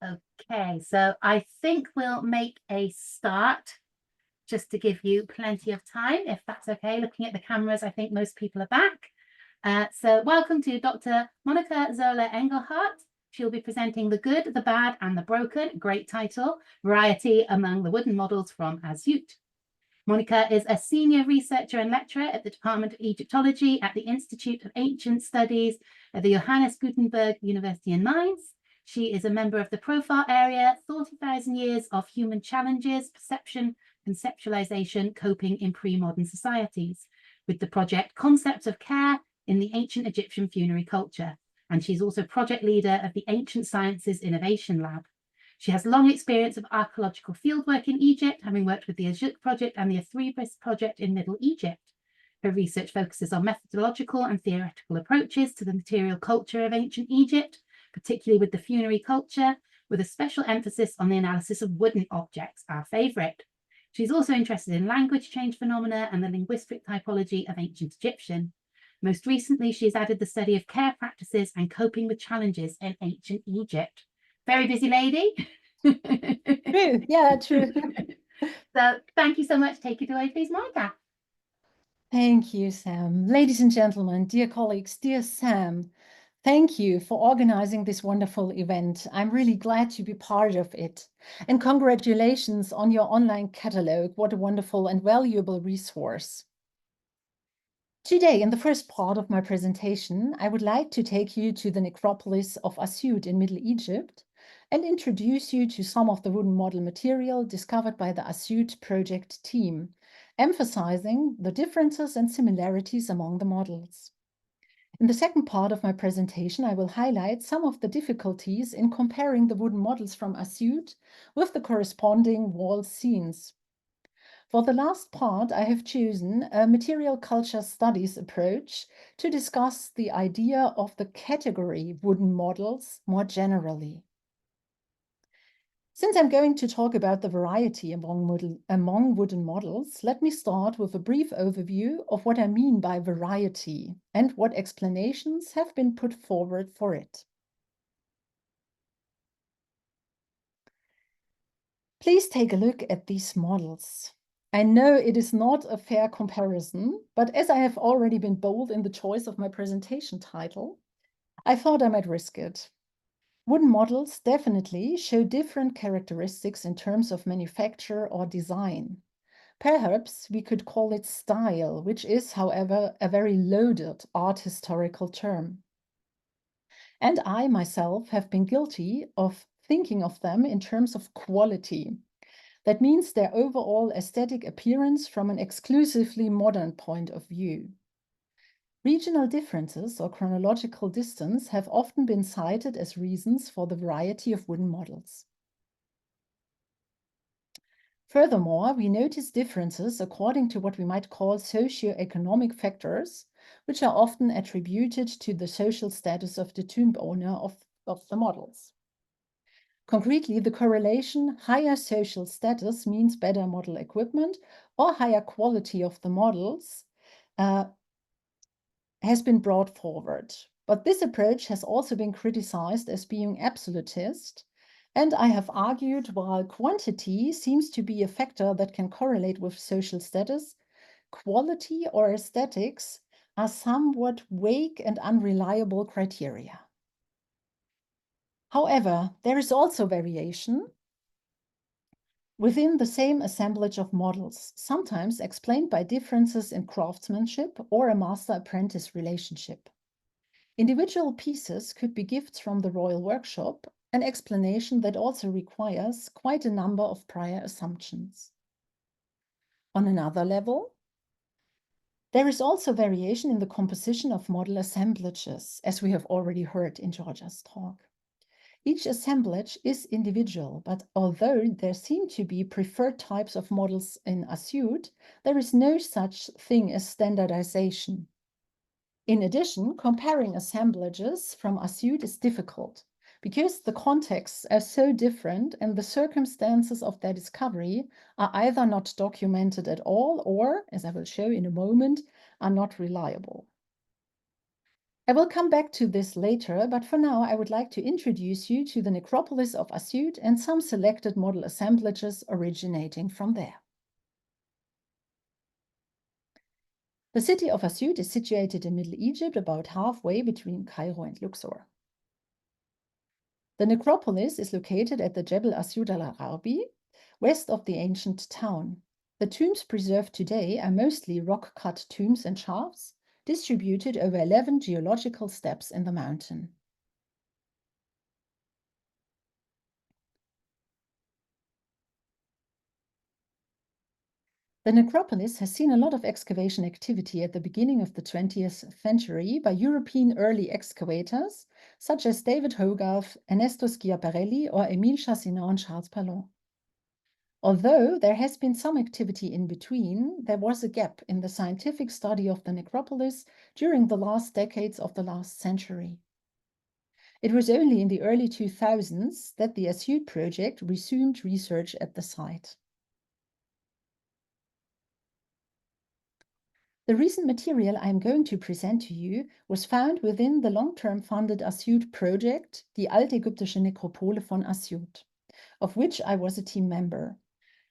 Okay, so I think we'll make a start just to give you plenty of time, if that's okay. Looking at the cameras, I think most people are back. So welcome to Dr. Monika Zöller-Engelhardt. She'll be presenting The Good, the Bad and the Broken, great title, Variety Among the Wooden Models from Asyut. Monika is a senior researcher and lecturer at the Department of Egyptology at the Institute of Ancient Studies at the Johannes Gutenberg University in Mainz. She is a member of the profile area, 40,000 Years of Human Challenges, Perception, Conceptualization, Coping in Premodern Societies, with the project Concepts of Care in the Ancient Egyptian Funerary Culture. And she's also project leader of the Ancient Sciences Innovation Lab. She has long experience of archaeological fieldwork in Egypt, having worked with the Asyut Project and the Athribis Project in Middle Egypt. Her research focuses on methodological and theoretical approaches to the material culture of ancient Egypt, particularly with the funerary culture, with a special emphasis on the analysis of wooden objects, our favourite. She's also interested in language change phenomena and the linguistic typology of ancient Egyptian. Most recently, she's added the study of care practices and coping with challenges in ancient Egypt. Very busy lady. True, yeah, true. So thank you so much. Take it away, please, Monika. Thank you, Sam. Ladies and gentlemen, dear colleagues, dear Sam, thank you for organizing this wonderful event. I'm really glad to be part of it. And congratulations on your online catalog. What a wonderful and valuable resource. Today, in the first part of my presentation, I would like to take you to the necropolis of Asyut in Middle Egypt and introduce you to some of the wooden model material discovered by the Asyut Project team, emphasizing the differences and similarities among the models. In the second part of my presentation, I will highlight some of the difficulties in comparing the wooden models from Asyut with the corresponding wall scenes. For the last part, I have chosen a material culture studies approach to discuss the idea of the category wooden models more generally. Since I'm going to talk about the variety among wooden models, let me start with a brief overview of what I mean by variety and what explanations have been put forward for it. Please take a look at these models. I know it is not a fair comparison, but as I have already been bold in the choice of my presentation title, I thought I might risk it. Wooden models definitely show different characteristics in terms of manufacture or design. Perhaps we could call it style, which is, however, a very loaded art historical term. And I myself have been guilty of thinking of them in terms of quality. That means their overall aesthetic appearance from an exclusively modern point of view. Regional differences or chronological distance have often been cited as reasons for the variety of wooden models. Furthermore, we notice differences according to what we might call socio-economic factors, which are often attributed to the social status of the tomb owner of the models. Concretely, the correlation higher social status means better model equipment or higher quality of the models has been brought forward. But this approach has also been criticized as being absolutist, and I have argued while quantity seems to be a factor that can correlate with social status, quality or aesthetics are somewhat vague and unreliable criteria. However, there is also variation within the same assemblage of models, sometimes explained by differences in craftsmanship or a master-apprentice relationship. Individual pieces could be gifts from the royal workshop, an explanation that also requires quite a number of prior assumptions. On another level, there is also variation in the composition of model assemblages, as we have already heard in Georgia's talk. Each assemblage is individual, but although there seem to be preferred types of models in Asyut, there is no such thing as standardization. In addition, comparing assemblages from Asyut is difficult because the contexts are so different and the circumstances of their discovery are either not documented at all or, as I will show in a moment, are not reliable. I will come back to this later, but for now I would like to introduce you to the necropolis of Asyut and some selected model assemblages originating from there. The city of Asyut is situated in Middle Egypt, about halfway between Cairo and Luxor. The necropolis is located at the Jebel Asyut al-Arabi, west of the ancient town. The tombs preserved today are mostly rock-cut tombs and shafts, distributed over 11 geological steps in the mountain. The necropolis has seen a lot of excavation activity at the beginning of the 20th century by European early excavators, such as David Hogarth, Ernesto Schiaparelli, or Émile Chassinan and Charles Pallon. Although there has been some activity in between, there was a gap in the scientific study of the necropolis during the last decades of the last century. It was only in the early 2000s that the Asyut Project resumed research at the site. The recent material I am going to present to you was found within the long-term funded Asyut Project, die altägyptische Nekropole von Asyut, of which I was a team member,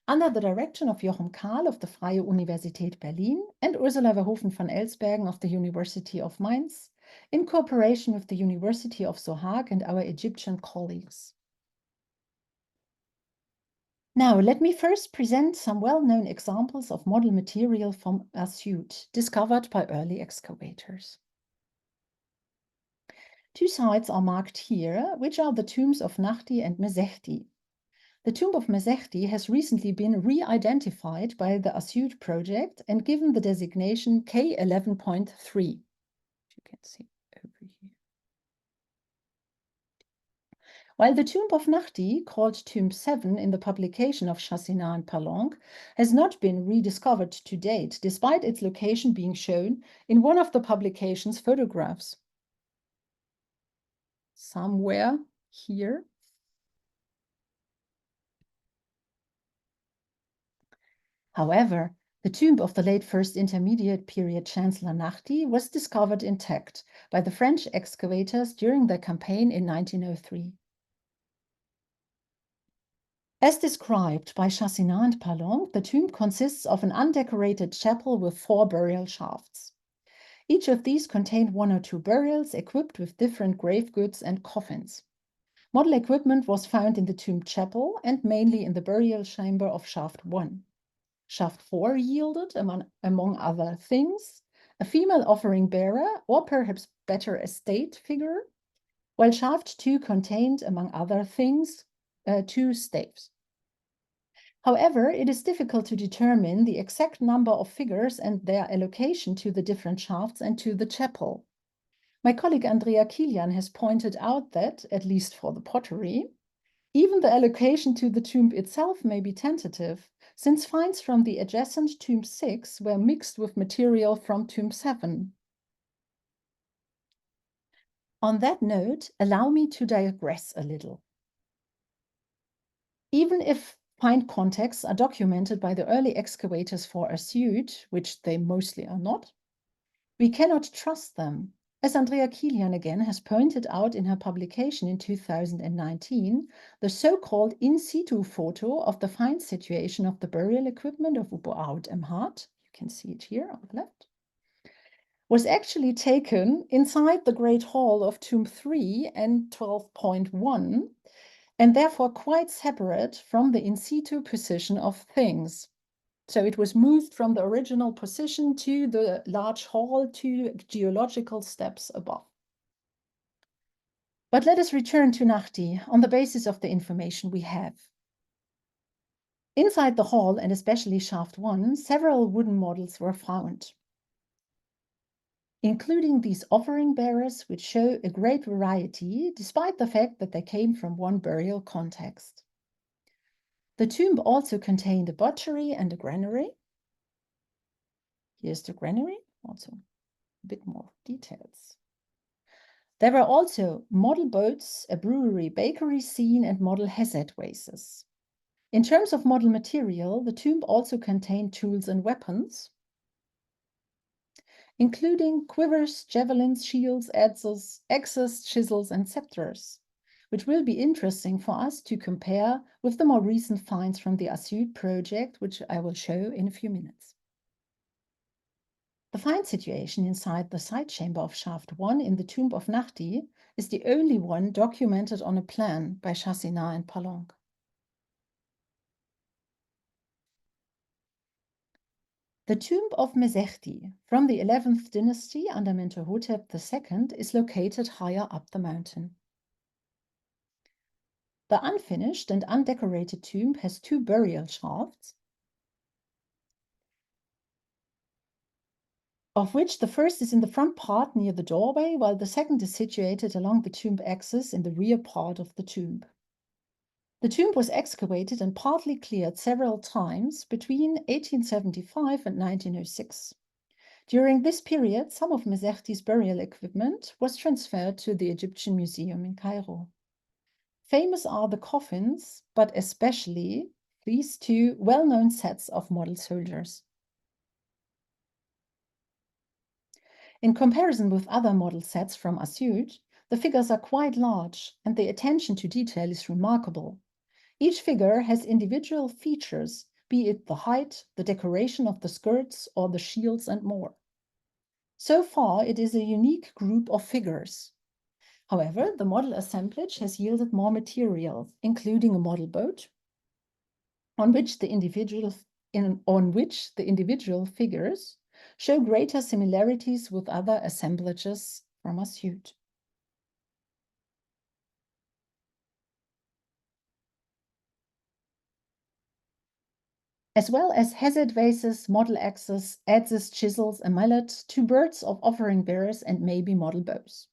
under the direction of Jochen Kahl of the Freie Universität Berlin and Ursula Verhoeven van Elsbergen of the University of Mainz, in cooperation with the University of Sorge and our Egyptian colleagues. Now, let me first present some well-known examples of model material from Asyut, discovered by early excavators. Two sites are marked here, which are the tombs of Nahdi and Mesechti. The tomb of Mesechti has recently been re-identified by the Asyut Project and given the designation K11.3. You can see over here. While the tomb of Nahdi, called Tomb 7 in the publication of Chassinan and Pallon, has not been rediscovered to date, despite its location being shown in one of the publication's photographs. Somewhere here. However, the tomb of the late First Intermediate Period Chancellor Nahdi was discovered intact by the French excavators during their campaign in 1903. As described by Chassinan and Pallon, the tomb consists of an undecorated chapel with 4 burial shafts. Each of these contained 1 or 2 burials equipped with different grave goods and coffins. Model equipment was found in the tomb chapel and mainly in the burial chamber of shaft 1. Shaft 4 yielded, among other things, a female offering bearer, or perhaps better, a state figure, while shaft 2 contained, among other things, 2 staves. However, it is difficult to determine the exact number of figures and their allocation to the different shafts and to the chapel. My colleague Andrea Kilian has pointed out that, at least for the pottery, even the allocation to the tomb itself may be tentative, since finds from the adjacent Tomb 6 were mixed with material from Tomb 7. On that note, allow me to digress a little. Even if find contexts are documented by the early excavators for Asyut, which they mostly are not, we cannot trust them. As Andrea Kilian again has pointed out in her publication in 2019, the so-called in situ photo of the find situation of the burial equipment of Zöller-Engelhardt, you can see it here on the left, was actually taken inside the Great Hall of Tomb 3 and 12.1, and therefore quite separate from the in situ position of things. So it was moved from the original position to the large hall to geological steps above. But let us return to Nahdi on the basis of the information we have. Inside the hall, and especially shaft 1, several wooden models were found, including these offering bearers, which show a great variety, despite the fact that they came from one burial context. The tomb also contained a butchery and a granary. Here's the granary, also a bit more details. There were also model boats, a brewery bakery scene, and model Hesed vases. In terms of model material, the tomb also contained tools and weapons, including quivers, javelins, shields, axes, chisels, and scepters, which will be interesting for us to compare with the more recent finds from the Asyut Project, which I will show in a few minutes. The find situation inside the side chamber of shaft 1 in the tomb of Nahdi is the only one documented on a plan by Chassina and Palong. The tomb of Mesechti from the 11th dynasty under Mentuhotep II is located higher up the mountain. The unfinished and undecorated tomb has 2 burial shafts, of which the first is in the front part near the doorway, while the second is situated along the tomb axis in the rear part of the tomb. The tomb was excavated and partly cleared several times between 1875 and 1906. During this period, some of Mesechti's burial equipment was transferred to the Egyptian Museum in Cairo. Famous are the coffins, but especially these 2 well-known sets of model soldiers. In comparison with other model sets from Asyut, the figures are quite large and the attention to detail is remarkable. Each figure has individual features, be it the height, the decoration of the skirts, or the shields and more. So far, it is a unique group of figures. However, the model assemblage has yielded more material, including a model boat, on which the individual figures show greater similarities with other assemblages from Asyut. As well as hazard vases, model axes, adzes, chisels, a mallet, 2 birds of offering bearers, and maybe model bows.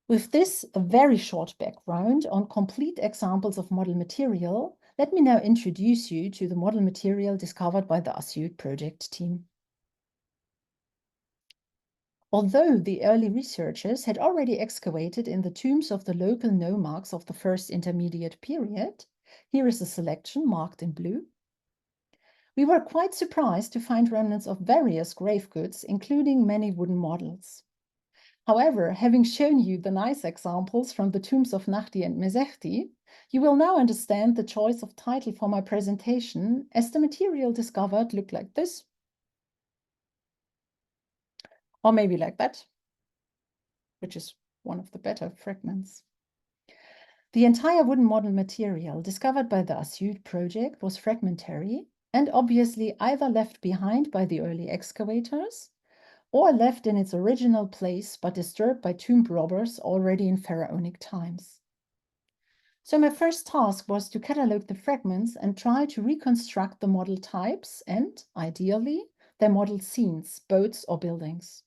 With this a very short background on complete examples of model material, let me now introduce you to the model material discovered by the Asyut Project team. Although the early researchers had already excavated in the tombs of the local nomarchs of the first intermediate period, here is a selection marked in blue. We were quite surprised to find remnants of various grave goods, including many wooden models. However, having shown you the nice examples from the tombs of Nahdi and Mesechti, you will now understand the choice of title for my presentation, as the material discovered looked like this, or maybe like that, which is one of the better fragments. The entire wooden model material discovered by the Asyut Project was fragmentary and obviously either left behind by the early excavators or left in its original place but disturbed by tomb robbers already in pharaonic times. So my first task was to catalogue the fragments and try to reconstruct the model types and, ideally, their model scenes, boats or buildings.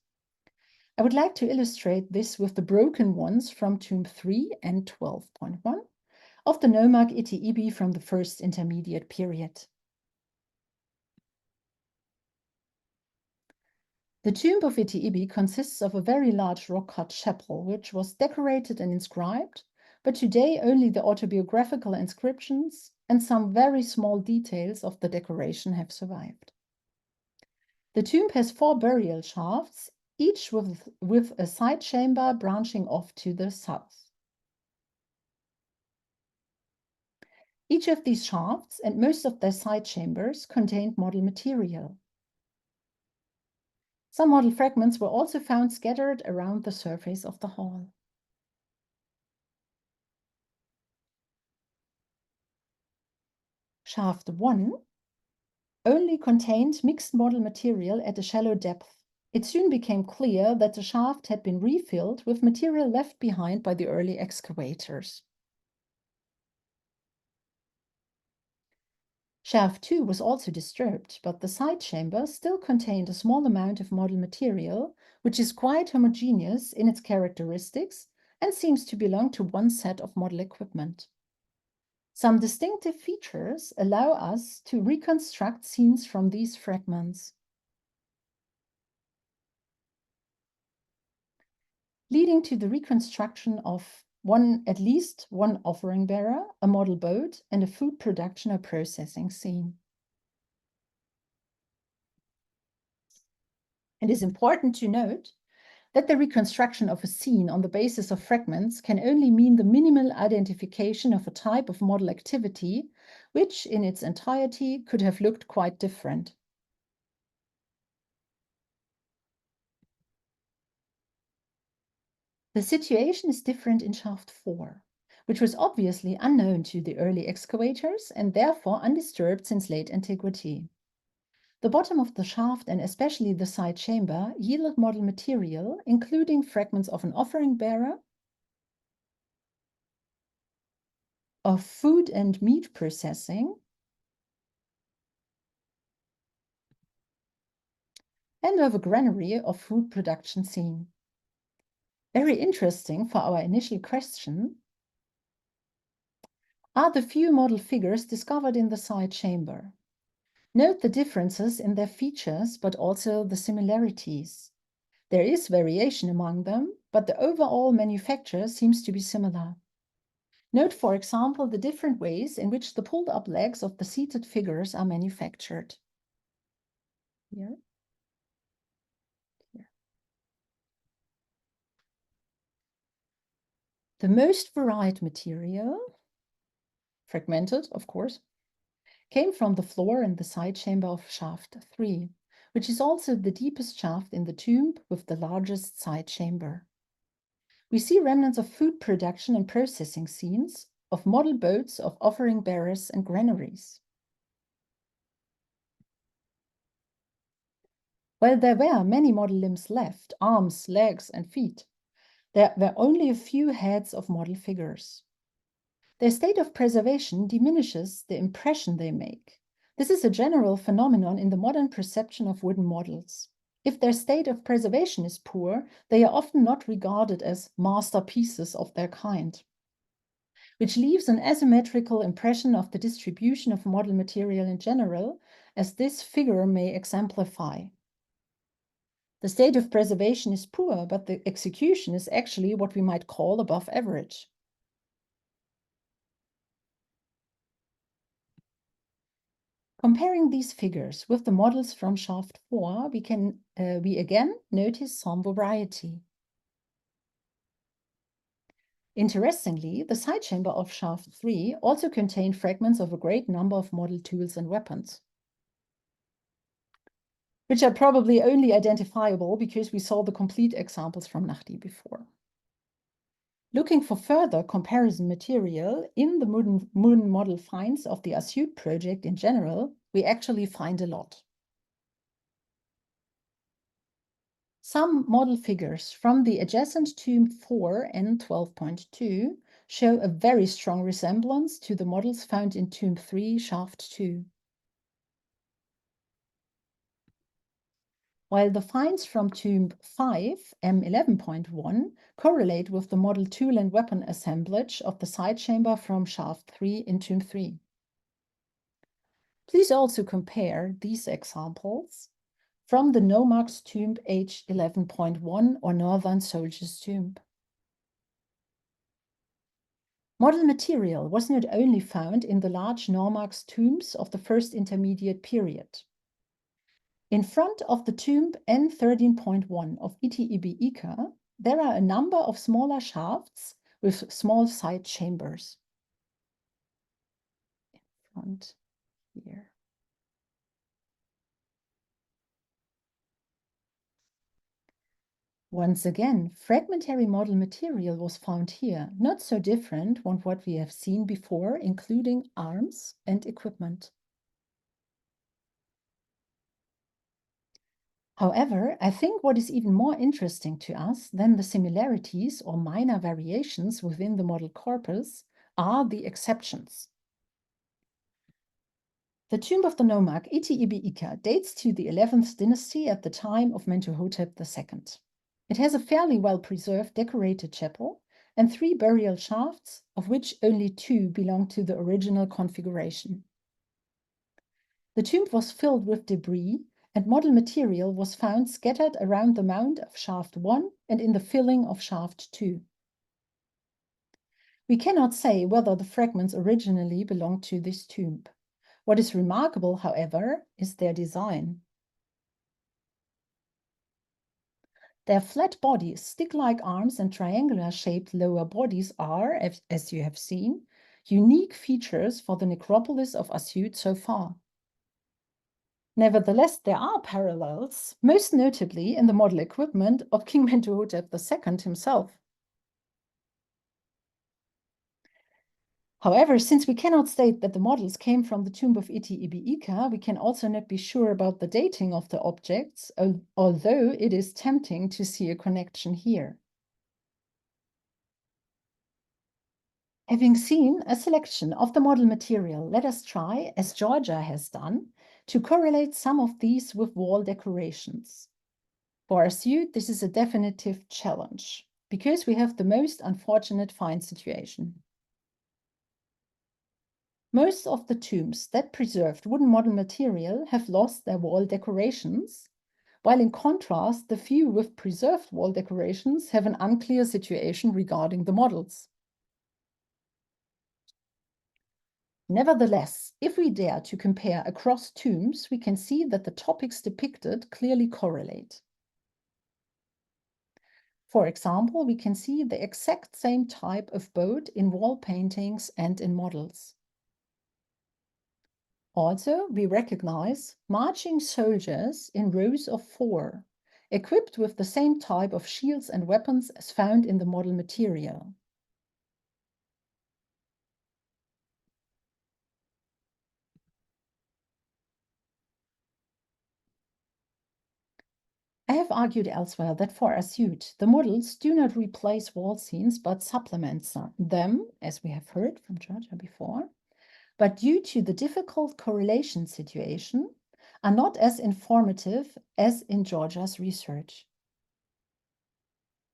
I would like to illustrate this with the broken ones from tomb 3 and 12.1 of the nomarch Iti from the first intermediate period. The tomb of Iti consists of a very large rock-cut chapel, which was decorated and inscribed, but today only the autobiographical inscriptions and some very small details of the decoration have survived. The tomb has 4 burial shafts, each with a side chamber branching off to the south. Each of these shafts and most of their side chambers contained model material. Some model fragments were also found scattered around the surface of the hall. Shaft 1 only contained mixed model material at a shallow depth. It soon became clear that the shaft had been refilled with material left behind by the early excavators. Shaft 2 was also disturbed, but the side chamber still contained a small amount of model material, which is quite homogeneous in its characteristics and seems to belong to one set of model equipment. Some distinctive features allow us to reconstruct scenes from these fragments, leading to the reconstruction of at least one offering bearer, a model boat, and a food production or processing scene. It is important to note that the reconstruction of a scene on the basis of fragments can only mean the minimal identification of a type of model activity, which in its entirety could have looked quite different. The situation is different in shaft 4, which was obviously unknown to the early excavators and therefore undisturbed since late antiquity. The bottom of the shaft and especially the side chamber yielded model material, including fragments of an offering bearer, of food and meat processing, and of a granary of food production scene. Very interesting for our initial question are the few model figures discovered in the side chamber. Note the differences in their features, but also the similarities. There is variation among them, but the overall manufacture seems to be similar. Note, for example, the different ways in which the pulled-up legs of the seated figures are manufactured. Here. Here. The most varied material, fragmented, of course, came from the floor and the side chamber of shaft 3, which is also the deepest shaft in the tomb with the largest side chamber. We see remnants of food production and processing scenes, of model boats, of offering bearers and granaries. While there were many model limbs left, arms, legs, and feet, there were only a few heads of model figures. Their state of preservation diminishes the impression they make. This is a general phenomenon in the modern perception of wooden models. If their state of preservation is poor, they are often not regarded as masterpieces of their kind, which leaves an asymmetrical impression of the distribution of model material in general, as this figure may exemplify. The state of preservation is poor, but the execution is actually what we might call above average. Comparing these figures with the models from shaft 4, we again notice some variety. Interestingly, the side chamber of shaft 3 also contained fragments of a great number of model tools and weapons, which are probably only identifiable because we saw the complete examples from Nahdi before. Looking for further comparison material in the moon model finds of the Asyut project in general, we actually find a lot. Some model figures from the adjacent tomb 4 and 12.2 show a very strong resemblance to the models found in tomb 3, shaft 2. While the finds from tomb 5, M11.1, correlate with the model tool and weapon assemblage of the side chamber from shaft 3 in tomb 3. Please also compare these examples from the Nomarch's tomb H11.1 or Northern Soldier's tomb. Model material was not only found in the large Nomarch's tombs of the first intermediate period. In front of the tomb N13.1 of Itaibi there are a number of smaller shafts with small side chambers. In front here. Once again, fragmentary model material was found here, not so different from what we have seen before, including arms and equipment. However, I think what is even more interesting to us than the similarities or minor variations within the model corpus are the exceptions. The tomb of the Nomarch Itaibi dates to the 11th dynasty at the time of Mentuhotep II. It has a fairly well-preserved decorated chapel and 3 burial shafts, of which only 2 belong to the original configuration. The tomb was filled with debris, and model material was found scattered around the mound of shaft 1 and in the filling of shaft 2. We cannot say whether the fragments originally belonged to this tomb. What is remarkable, however, is their design. Their flat bodies, stick-like arms, and triangular-shaped lower bodies are, as you have seen, unique features for the necropolis of Asyut so far. Nevertheless, there are parallels, most notably in the model equipment of King Mentuhotep II himself. However, since we cannot state that the models came from the tomb of Iti Ibi-Ika, we can also not be sure about the dating of the objects, although it is tempting to see a connection here. Having seen a selection of the model material, let us try, as Georgia has done, to correlate some of these with wall decorations. For Asyut, this is a definitive challenge, because we have the most unfortunate find situation. Most of the tombs that preserved wooden model material have lost their wall decorations, while in contrast, the few with preserved wall decorations have an unclear situation regarding the models. Nevertheless, if we dare to compare across tombs, we can see that the topics depicted clearly correlate. For example, we can see the exact same type of boat in wall paintings and in models. Also, we recognize marching soldiers in rows of 4, equipped with the same type of shields and weapons as found in the model material. I have argued elsewhere that for Asyut, the models do not replace wall scenes but supplement them, as we have heard from Georgia before, but due to the difficult correlation situation, are not as informative as in Georgia's research.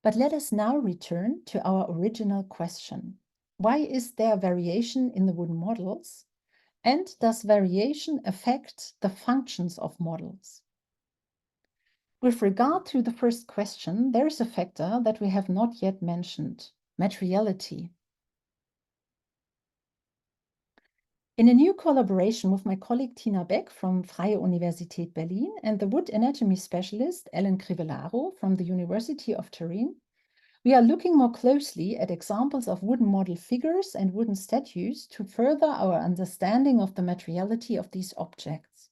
But let us now return to our original question. Why is there variation in the wooden models? And does variation affect the functions of models? With regard to the first question, there is a factor that we have not yet mentioned, materiality. In a new collaboration with my colleague Tina Beck from Freie Universität Berlin and the wood anatomy specialist Ellen Crivellaro from the University of Turin, we are looking more closely at examples of wooden model figures and wooden statues to further our understanding of the materiality of these objects.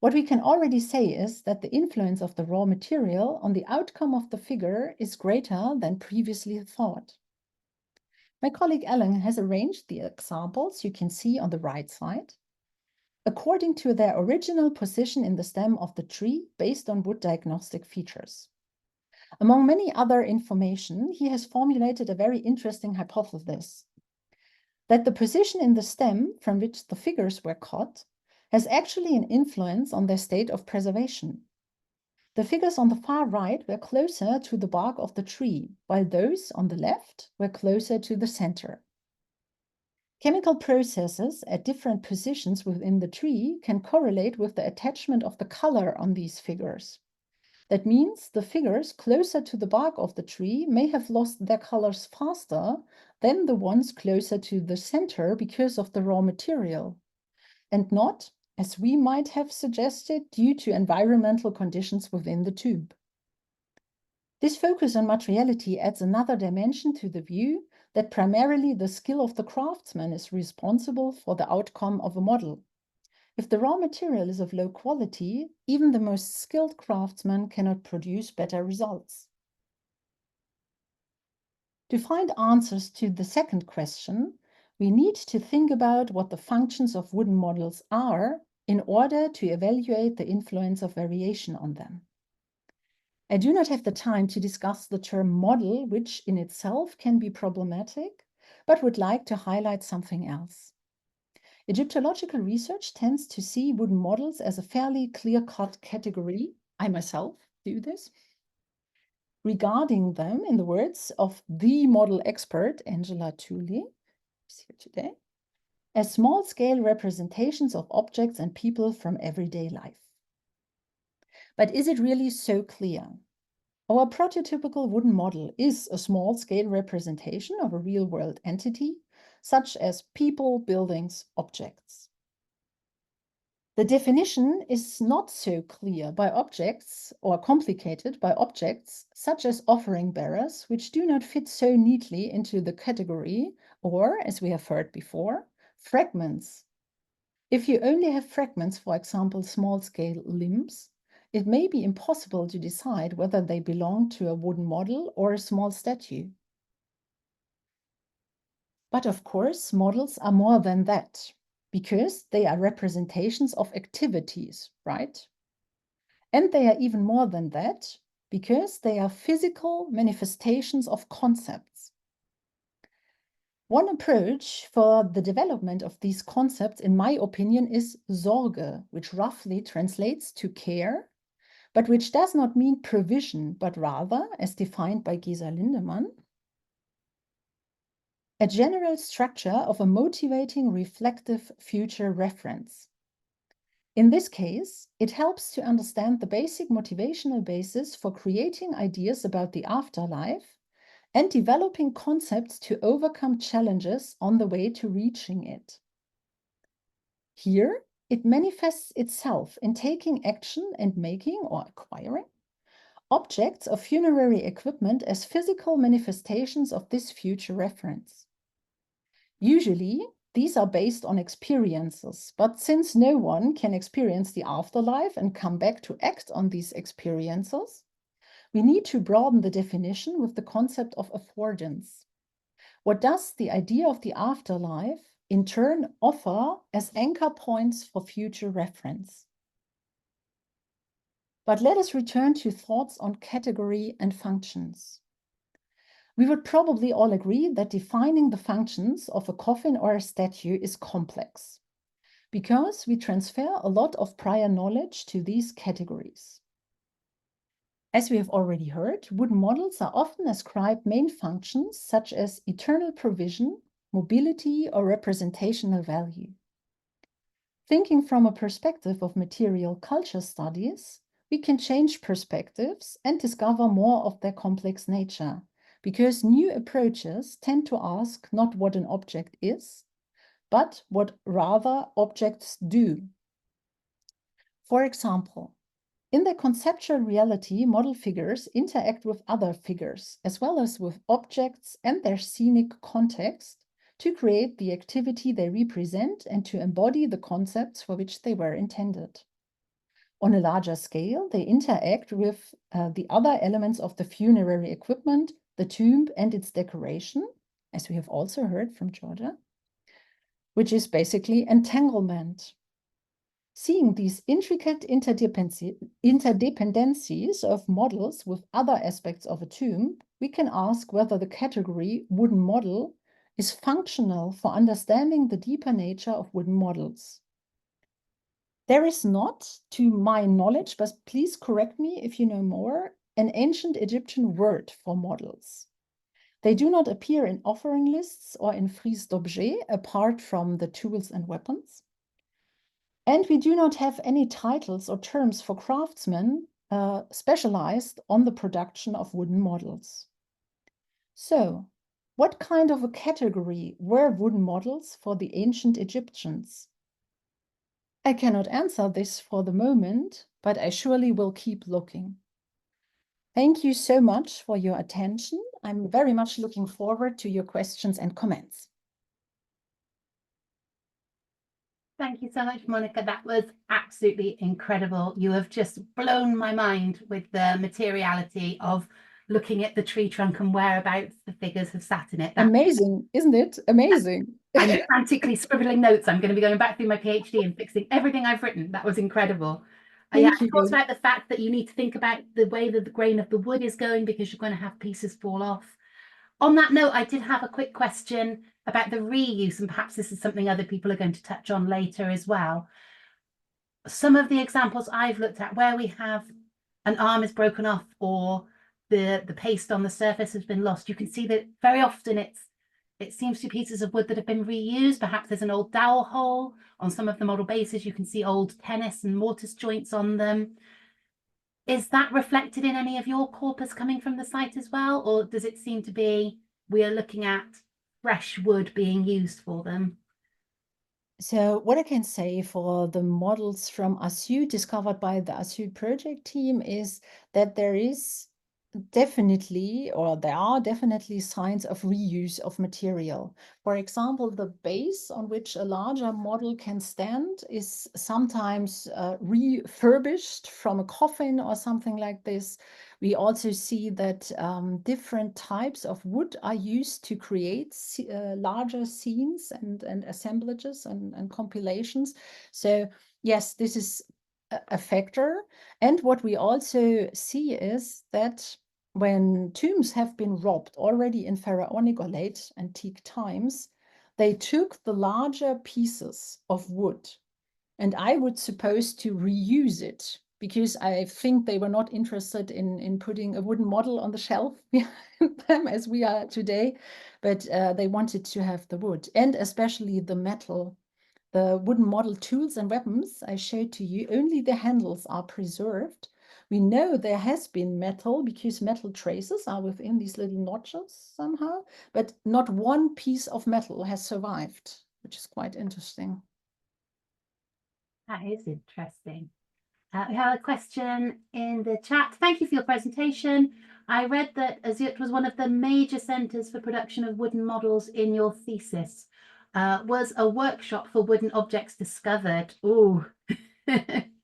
What we can already say is that the influence of the raw material on the outcome of the figure is greater than previously thought. My colleague Ellen has arranged the examples you can see on the right side, according to their original position in the stem of the tree based on wood diagnostic features. Among many other information, he has formulated a very interesting hypothesis that the position in the stem from which the figures were cut has actually an influence on their state of preservation. The figures on the far right were closer to the bark of the tree, while those on the left were closer to the center. Chemical processes at different positions within the tree can correlate with the attachment of the color on these figures. That means the figures closer to the bark of the tree may have lost their colors faster than the ones closer to the center because of the raw material, and not, as we might have suggested, due to environmental conditions within the tube. This focus on materiality adds another dimension to the view that primarily the skill of the craftsman is responsible for the outcome of a model. If the raw material is of low quality, even the most skilled craftsman cannot produce better results. To find answers to the second question, we need to think about what the functions of wooden models are in order to evaluate the influence of variation on them. I do not have the time to discuss the term model, which in itself can be problematic, but would like to highlight something else. Egyptological research tends to see wooden models as a fairly clear-cut category. I myself do this. Regarding them, in the words of the model expert, Angela Tooley, who's here today, as small-scale representations of objects and people from everyday life. But is it really so clear? Our prototypical wooden model is a small-scale representation of a real-world entity, such as people, buildings, objects. The definition is not so clear by objects or complicated by objects such as offering bearers, which do not fit so neatly into the category, or, as we have heard before, fragments. If you only have fragments, for example, small-scale limbs, it may be impossible to decide whether they belong to a wooden model or a small statue. But of course, models are more than that, because they are representations of activities, right? And they are even more than that, because they are physical manifestations of concepts. One approach for the development of these concepts, in my opinion, is Sorge, which roughly translates to care, but which does not mean provision, but rather, as defined by Gesa Lindemann, a general structure of a motivating, reflective future reference. In this case, it helps to understand the basic motivational basis for creating ideas about the afterlife and developing concepts to overcome challenges on the way to reaching it. Here, it manifests itself in taking action and making or acquiring objects of funerary equipment as physical manifestations of this future reference. Usually, these are based on experiences, but since no one can experience the afterlife and come back to act on these experiences, we need to broaden the definition with the concept of affordance. What does the idea of the afterlife in turn offer as anchor points for future reference? But let us return to thoughts on category and functions. We would probably all agree that defining the functions of a coffin or a statue is complex, because we transfer a lot of prior knowledge to these categories. As we have already heard, wooden models are often ascribed main functions such as eternal provision, mobility, or representational value. Thinking from a perspective of material culture studies, we can change perspectives and discover more of their complex nature, because new approaches tend to ask not what an object is, but what rather objects do. For example, in their conceptual reality, model figures interact with other figures, as well as with objects and their scenic context, to create the activity they represent and to embody the concepts for which they were intended. On a larger scale, they interact with the other elements of the funerary equipment, the tomb and its decoration, as we have also heard from Georgia, which is basically entanglement. Seeing these intricate interdependencies of models with other aspects of a tomb, we can ask whether the category wooden model is functional for understanding the deeper nature of wooden models. There is not, to my knowledge, but please correct me if you know more, an ancient Egyptian word for models. They do not appear in offering lists or in frises d'objets, apart from the tools and weapons. And we do not have any titles or terms for craftsmen specialized on the production of wooden models. So, what kind of a category were wooden models for the ancient Egyptians? I cannot answer this for the moment, but I surely will keep looking. Thank you so much for your attention. I'm very much looking forward to your questions and comments. Thank you so much, Monika. That was absolutely incredible. You have just blown my mind with the materiality of looking at the tree trunk and whereabouts the figures have sat in it. Amazing, isn't it? Amazing. I'm frantically scribbling notes. I'm going to be going back through my PhD and fixing everything I've written. That was incredible. Yeah, I thought about the fact that you need to think about the way that the grain of the wood is going, because you're going to have pieces fall off. On that note, I did have a quick question about the reuse, and perhaps this is something other people are going to touch on later as well. Some of the examples I've looked at where we have an arm is broken off or the paste on the surface has been lost, you can see that very often it seems to be pieces of wood that have been reused. Perhaps there's an old dowel hole on some of the model bases. You can see old tennis and mortise joints on them. Is that reflected in any of your corpus coming from the site as well? Or does it seem to be we are looking at fresh wood being used for them? So what I can say for the models from Asyut discovered by the Asyut Project team is that there are definitely signs of reuse of material. For example, the base on which a larger model can stand is sometimes refurbished from a coffin or something like this. We also see that different types of wood are used to create larger scenes and assemblages and compilations. So yes, this is a factor. And what we also see is that when tombs have been robbed already in pharaonic or late antique times, they took the larger pieces of wood, and I would suppose to reuse it, because I think they were not interested in putting a wooden model on the shelf behind them as we are today, but they wanted to have the wood and especially the metal. The wooden model tools and weapons I showed to you, only the handles are preserved. We know there has been metal because metal traces are within these little notches somehow, but not one piece of metal has survived, which is quite interesting. That is interesting. We have a question in the chat. Thank you for your presentation. I read that Asyut was one of the major centres for production of wooden models in your thesis. Was a workshop for wooden objects discovered? Oh,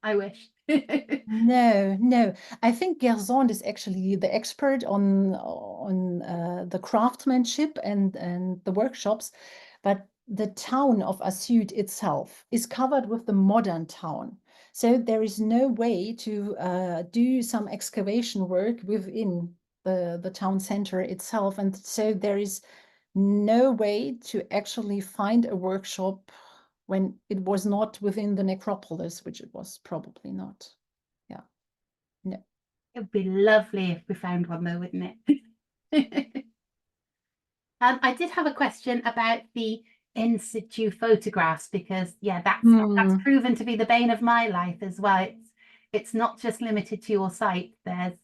I wish. No. I think Gersond is actually the expert on the craftsmanship and the workshops, but the town of Asyut itself is covered with the modern town. So there is no way to do some excavation work within the town center itself. And so there is no way to actually find a workshop when it was not within the necropolis, which it was probably not. Yeah, no. It would be lovely if we found one though, wouldn't it? I did have a question about the in situ photographs, because that's proven to be the bane of my life as well. It's not just limited to your site. There's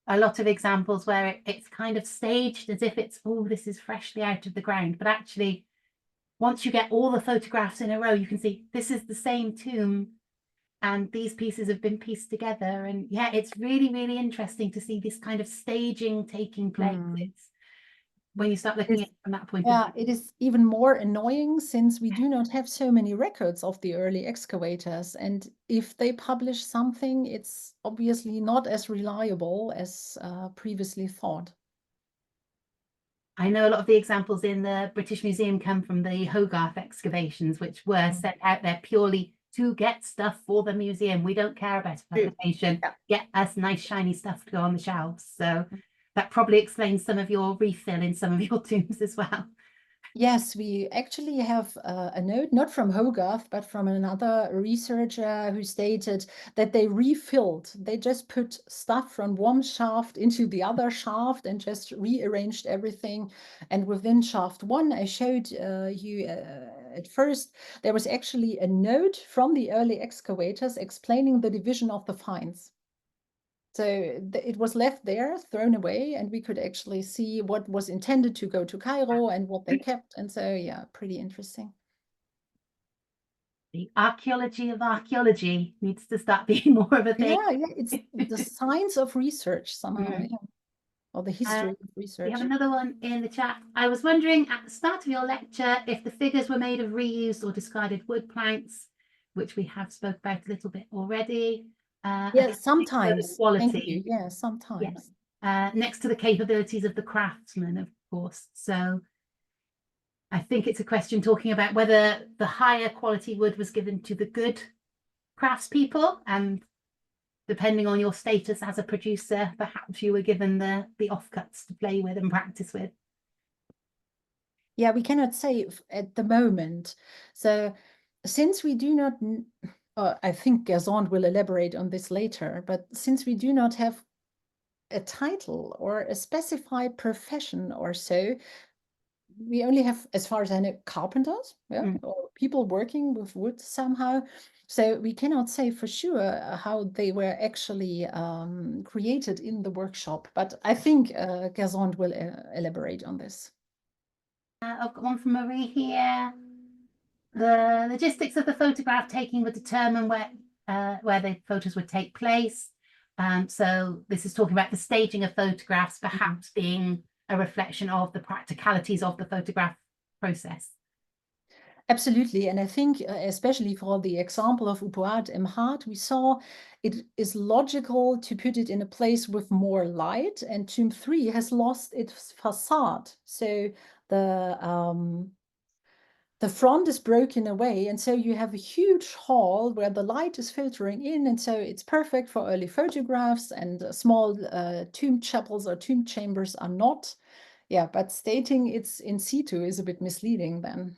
a lot of examples where it's kind of staged as if it's, oh, this is freshly out of the ground, but actually once you get all the photographs in a row, you can see this is the same tomb and these pieces have been pieced together. And yeah, it's really, really interesting to see this kind of staging taking place. It's when you start looking at it from that point of view. It is even more annoying since we do not have so many records of the early excavators. And if they publish something, it's obviously not as reliable as previously thought. I know a lot of the examples in the British Museum come from the Hogarth excavations, which were sent out there purely to get stuff for the museum. We don't care about publication. Get us nice shiny stuff to go on the shelves. So that probably explains some of your refill in some of your tombs as well. Yes, we actually have a note, not from Hogarth, but from another researcher who stated that they refilled. They just put stuff from one shaft into the other shaft and just rearranged everything. And within shaft one, I showed you at first, there was actually a note from the early excavators explaining the division of the finds. So it was left there, thrown away, and we could actually see what was intended to go to Cairo and what they kept. And so, yeah, pretty interesting. The archaeology of archaeology needs to start being more of a thing. Yeah, it's the science of research somehow, yeah. Or the history of research. We have another one in the chat. I was wondering at the start of your lecture if the figures were made of reused or discarded wood planks, which we have spoke about a little bit already. Yes, sometimes. Quality. Thank you. Yeah, sometimes. Next to the capabilities of the craftsman, of course. So I think it's a question talking about whether the higher quality wood was given to the good craftspeople, and depending on your status as a producer, perhaps you were given the offcuts to play with and practice with. Yeah, we cannot say at the moment. So since we do not, I think Gersond will elaborate on this later, but since we do not have a title or a specified profession or so, we only have, as far as I know, carpenters, or people working with wood somehow. So we cannot say for sure how they were actually created in the workshop, but I think Gersond will elaborate on this. I've got one from Marie here. The logistics of the photograph taking would determine where the photos would take place. So this is talking about the staging of photographs, perhaps being a reflection of the practicalities of the photograph process. Absolutely, and I think especially for the example of Zöller-Engelhardt, we saw it is logical to put it in a place with more light, and Tomb 3 has lost its facade. So the front is broken away, and so you have a huge hall where the light is filtering in, and so it's perfect for early photographs, and small tomb chapels or tomb chambers are not. Yeah, but stating it's in situ is a bit misleading then.